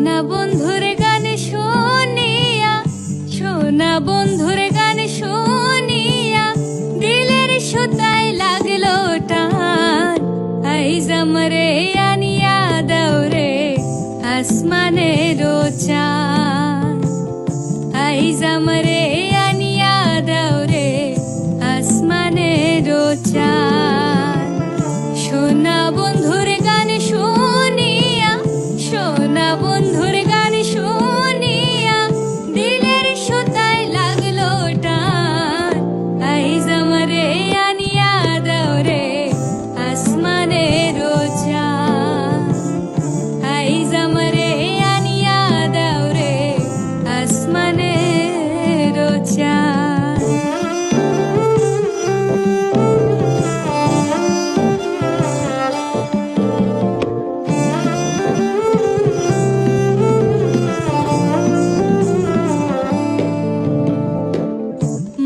সোনা বন্ধুর গান শুনিয়া, সোনা বন্ধুর গান শুনিয়া দিলের সুতায় লাগলো টান। আইজ আমরে আনিয়া দাও রে আসমানের চাঁদ, আইজ আমরে আনিয়া দাও রে আসমানের চাঁদ। সোনা বন্ধুর গান শুনিয়া, সোনা বন্ধুর গান শুনিয়া দিলের সুতায় লাগলো টান। আইজ আমরে আনিয়া দাও রে আসমানের চাঁদ, আইজ আমরে আনিয়া দাও রে আসমানের চাঁদ।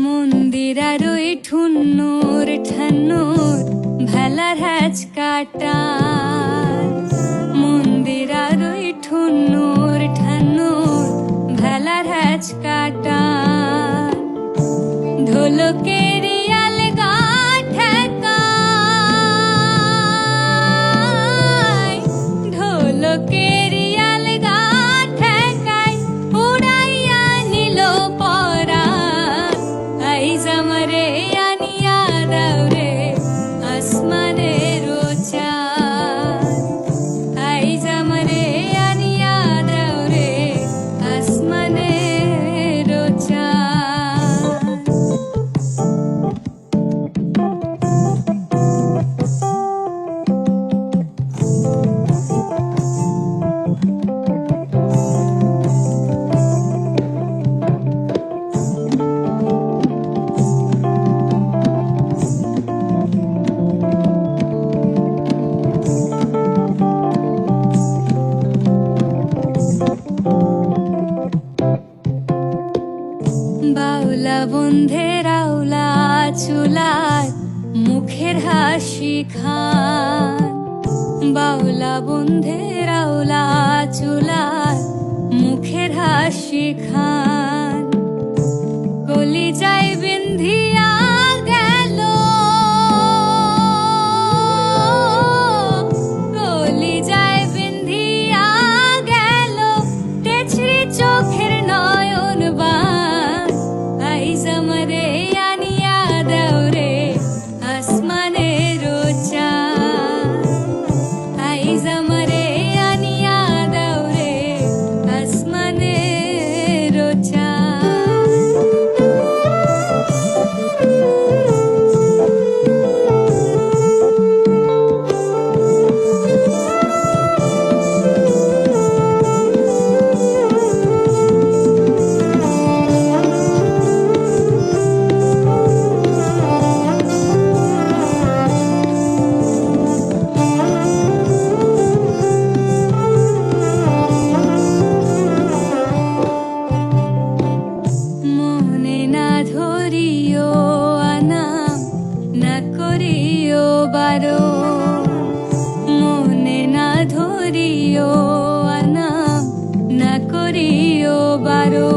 মন্দিরার ওই ঠুন্নুর ঠান্নুর ভেলার হ্যাচ কাটা, মন্দিরার ওই ঠুন্নুর ঠান্নুর ভেলার হ্যাচ কাটা। ঢোলকের আলগা ঠেকায়, ঢোলকের আলগা ঠেকায় উড়াইয়া নিল পরাণ। আইজ আমরে আনিয়া দাও রে আসমানের চাঁদ, আইজ আমরে আনিয়া দাও রে আসমানের চাঁদ। বাউলা বন্ধের আউলা চুলার মুখের হাসি খান, বাউলা বন্ধের আউলা চুলার মুখের হাসি খান। কলিজায় বিন্ধিয়া গেল, কলিজায় বিন্ধিয়া গেল তেছরি চোখের নয়ন বান। আইজ আমরে আনিয়া দাও রে আসমানের চাঁদ, আইজ আমরে আনিয়া দাও রে আসমানের চাঁদ। মনে না ধরিও আনাম না করিও বারো, মনে না ধরিও আনাম না করিও বারো।